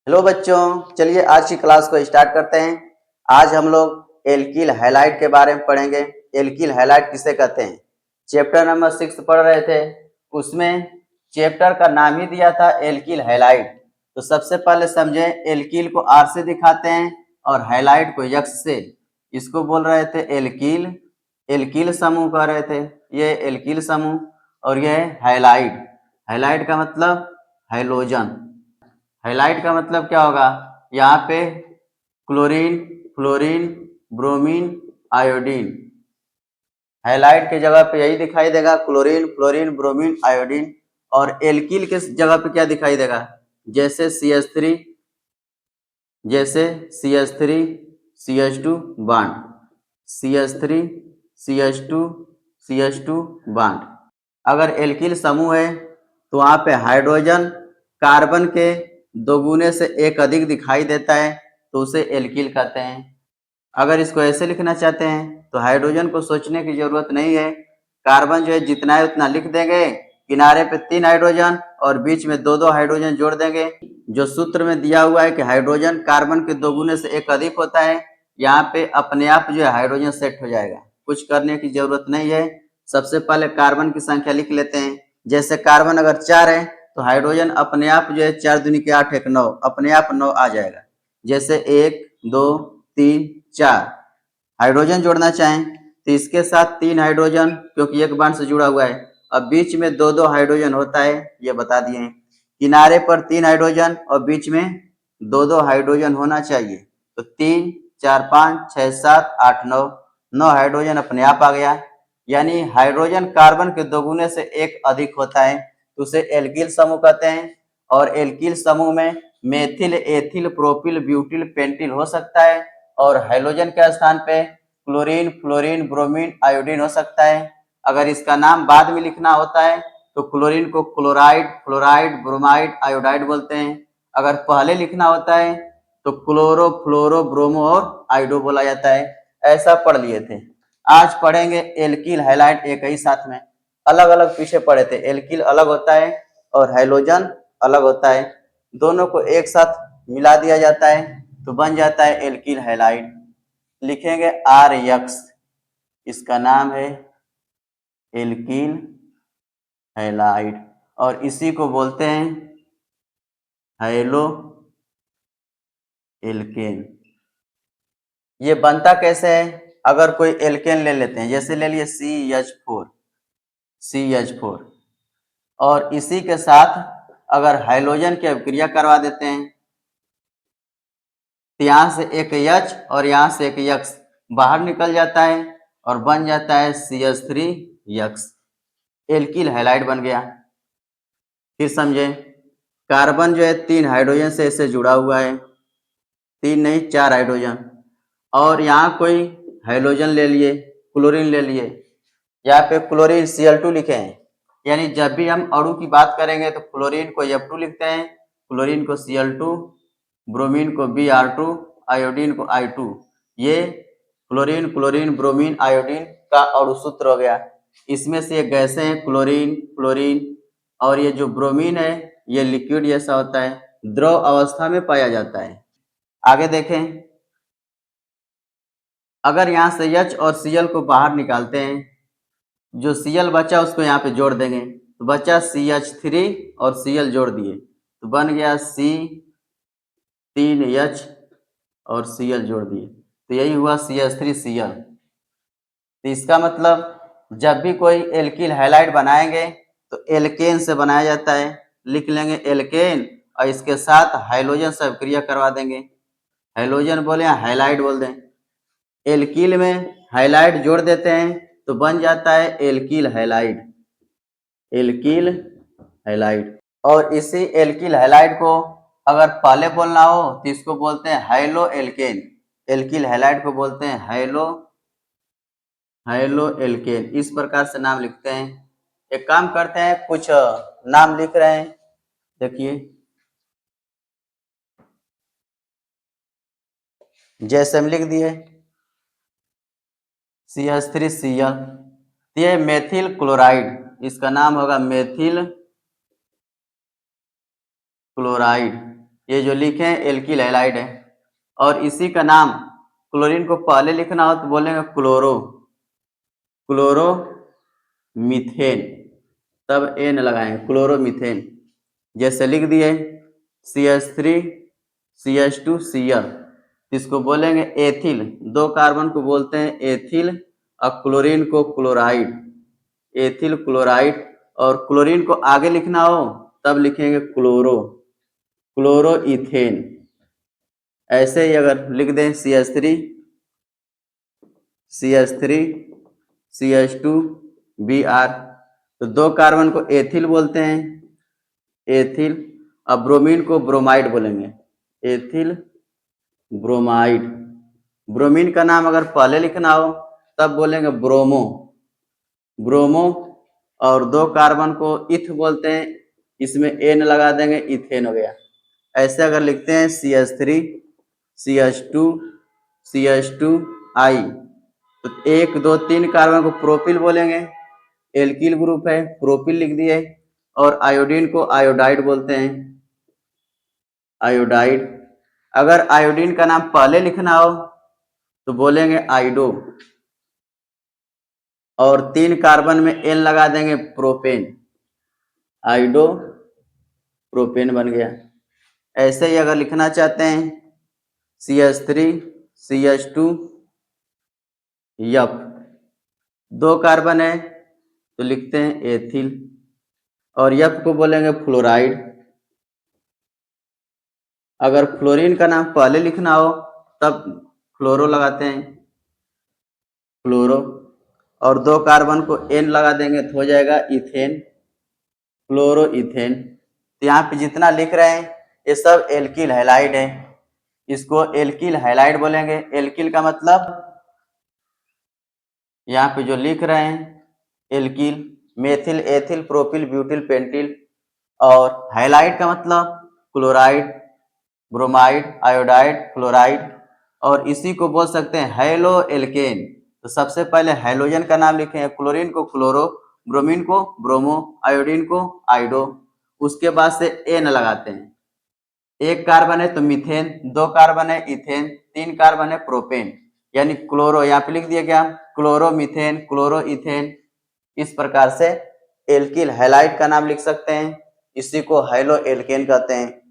Hello बच्चों, चलिए आज की क्लास को स्टार्ट करते हैं। आज हम लोग एल्किल हैलाइड के बारे में पढ़ेंगे। एल्किल हैलाइड किसे कहते हैं? चैप्टर नंबर 6 पढ़ रहे थे, उसमें चैप्टर का नाम ही दिया था एल्किल हैलाइड। तो सबसे पहले समझे, एल्किल को आर से दिखाते हैं और हैलाइड को यक्स से। इसको बोल रहे थे एल्किल, एल्किल समूह कह रहे थे। ये एल्किल समूह और ये हैलाइड। हैलाइड का मतलब हैलोजन। हैलाइड का मतलब क्या होगा? यहाँ पे chlorine, fluorine, bromine, iodine. Halide के जगह पे यही दिखाई देगा, क्लोरीन, फ्लोरीन, ब्रोमीन, आयोडीन। और एल्किल के जगह पे क्या दिखाई देगा? जैसे CH3, जैसे CH3 CH2 bond, CH3 CH2 CH2 bond. अगर एल्किल समूह है तो वहाँ पे हाइड्रोजन कार्बन के दोगुने से एक अधिक दिखाई देता है, तो उसे एल्किल कहते हैं। अगर इसको ऐसे लिखना चाहते हैं तो हाइड्रोजन को सोचने की जरूरत नहीं है। कार्बन जो है जितना है उतना लिख देंगे, किनारे पे 3 हाइड्रोजन और बीच में 2-2 हाइड्रोजन जोड़ देंगे। जो सूत्र में दिया हुआ है कि हाइड्रोजन कार्बन के दोगुने से एक अधिक होता है, यहाँ पे अपने आप जो है हाइड्रोजन सेट हो जाएगा, कुछ करने की जरूरत नहीं है। सबसे पहले कार्बन की संख्या लिख लेते हैं। जैसे कार्बन अगर 4 है तो हाइड्रोजन अपने आप जो है 4 दूनी के 8 1 9, अपने आप 9 आ जाएगा। जैसे 1 2 3 4 हाइड्रोजन जोड़ना चाहें तो इसके साथ 3 हाइड्रोजन, क्योंकि एक बॉन्ड से जुड़ा हुआ है। अब बीच में 2-2 हाइड्रोजन होता है, ये बता दिए हैं। किनारे पर 3 हाइड्रोजन और बीच में 2-2 हाइड्रोजन होना चाहिए। तो 3 4 5 6 7 8 9, 9 हाइड्रोजन अपने आप आ गया। यानी हाइड्रोजन कार्बन के दोगुने से एक अधिक होता है, तो उसे एल्किल समूह कहते हैं। और एल्किल समूह में methyl, ethyl, propyl, butyl, pentyl हो सकता है। और हाइड्रोजन के स्थान पे क्लोरीन, फ्लोरीन, ब्रोमीन, आयोडीन हो सकता है। अगर इसका नाम बाद में लिखना होता है तो क्लोरीन को क्लोराइड, फ्लोराइड, ब्रोमाइड, आयोडाइड बोलते हैं। अगर पहले लिखना होता है तो क्लोरो, फ्लोरो, ब्रोमो और आयोडो बोला जाता है। ऐसा पढ़ लिए थे। आज पढ़ेंगे एल्किल हैलाइड एक ही साथ में। अलग अलग पीछे पढ़े थे। एल्किल अलग होता है और हैलोजन अलग होता है। दोनों को एक साथ मिला दिया जाता है तो बन जाता है एल्किल हैलाइड। लिखेंगे RX, इसका नाम है एल्किल हैलाइड और इसी को बोलते हैं हैलो एल्केन। ये बनता कैसे है? अगर कोई एल्केन ले लेते हैं, जैसे ले लिए CH4 और इसी के साथ अगर हाइड्रोजन की अभिक्रिया करवा देते हैं तो यहाँ से एक H और यहाँ से एक X बाहर निकल जाता है और बन जाता है CH3X। एल्किल हैलाइड बन गया। फिर समझे, कार्बन जो है 3 हाइड्रोजन से इससे जुड़ा हुआ है, 3 नहीं 4 हाइड्रोजन। और यहाँ कोई हाइड्रोजन ले लिए, क्लोरीन ले लिए, यहाँ पे क्लोरीन Cl2 लिखे हैं। यानी जब भी हम अणु की बात करेंगे तो क्लोरीन को F2 लिखते हैं, क्लोरीन को Cl2, ब्रोमीन को Br2, आयोडीन को I2। ये क्लोरीन, क्लोरीन, ब्रोमीन, आयोडीन का अणु सूत्र हो गया। इसमें से ये गैसें हैं क्लोरीन, फ्लोरीन, और ये जो ब्रोमीन है ये लिक्विड जैसा होता है, द्रव अवस्था में पाया जाता है। आगे देखें, अगर यहाँ से H और Cl को बाहर निकालते हैं, जो Cl बचा उसको यहाँ पे जोड़ देंगे तो बचा CH3 और Cl जोड़ दिए तो बन गया C3H और Cl जोड़ दिए तो यही हुआ CH3Cl। तो इसका मतलब जब भी कोई एल्किल हैलाइड बनाएंगे तो एल्केन से बनाया जाता है। लिख लेंगे एल्केन और इसके साथ हाइड्रोजन से अभिक्रिया करवा देंगे। हाइड्रोजन बोले या हैलाइड बोल दें। एल्किल में हैलाइड जोड़ देते हैं तो बन जाता है एल्किल हैलाइड, एल्किल हैलाइड। और इसी एल्किल हैलाइड को अगर पहले बोलना हो तो इसको बोलते हैं हैलो एल्केन। एल्किल हैलाइड को बोलते हैं हैलो एल्केन। इस प्रकार से नाम लिखते हैं। एक काम करते हैं, कुछ नाम लिख रहे हैं, देखिए जैसे हम लिख दिए CH3Cl, ये मेथिल क्लोराइड, इसका नाम होगा मेथिल क्लोराइड। ये जो लिखे हैं एल्किल हैलाइड है। और इसी का नाम क्लोरीन को पहले लिखना हो तो बोलेंगे क्लोरोमीथेन, तब एन लगाएंगे क्लोरोमीथेन। जैसे लिख दिए CH3 CH2 Cl, इसको बोलेंगे एथिल, 2 कार्बन को बोलते हैं एथिल और क्लोरीन को क्लोराइड, एथिल क्लोराइड। और क्लोरीन को आगे लिखना हो तब लिखेंगे क्लोरोइथेन। ऐसे ही अगर लिख दें CH3 CH2 Br, तो 2 कार्बन को एथिल बोलते हैं, एथिल। अब ब्रोमीन को ब्रोमाइड बोलेंगे, एथिल ब्रोमाइड। ब्रोमीन का नाम अगर पहले लिखना हो तब बोलेंगे ब्रोमो। और 2 कार्बन को इथ बोलते हैं, इसमें एन लगा देंगे, इथेन हो गया। ऐसे अगर लिखते हैं CH3 CH2 I, तो 1 2 3 कार्बन को प्रोपिल बोलेंगे, एल्किल ग्रुप है, प्रोपिल लिख दिए। और आयोडीन को आयोडाइड बोलते हैं, आयोडाइड। अगर आयोडीन का नाम पहले लिखना हो तो बोलेंगे आइडो, और 3 कार्बन में एन लगा देंगे, प्रोपेन, आइडो प्रोपेन बन गया। ऐसे ही अगर लिखना चाहते हैं CH3 CH2 यप, 2 कार्बन है तो लिखते हैं एथिल, और यप को बोलेंगे फ्लोराइड। अगर फ्लोरीन का नाम पहले लिखना हो तब फ्लोरो लगाते हैं, फ्लोरो, और 2 कार्बन को एन लगा देंगे तो हो जाएगा इथेन, फ्लोरोइथेन। तो यहाँ पे जितना लिख रहे हैं ये सब एल्किल हैलाइड है, इसको एल्किल हैलाइड बोलेंगे। एल्किल का मतलब यहाँ पे जो लिख रहे हैं alkyl, methyl ethyl propyl butyl pentyl. और हैलाइड का मतलब क्लोराइड ब्रोमाइड आयोडाइड फ्लोराइड, और इसी को बोल सकते हैं हैलो एल्केन। तो सबसे पहले हैलोजन का नाम लिखे, क्लोरीन को क्लोरो, ब्रोमीन को ब्रोमो, आयोडीन को आइडो, उसके बाद से एन लगाते हैं। 1 कार्बन है तो मीथेन, 2 कार्बन है इथेन, 3 कार्बन है प्रोपेन, यानी क्लोरो, यहाँ पे लिख दिया गया क्लोरोमीथेन क्लोरोइथेन। इस प्रकार से एल्किल हैलाइड का नाम लिख सकते हैं, इसी को हैलो एल्केन कहते हैं।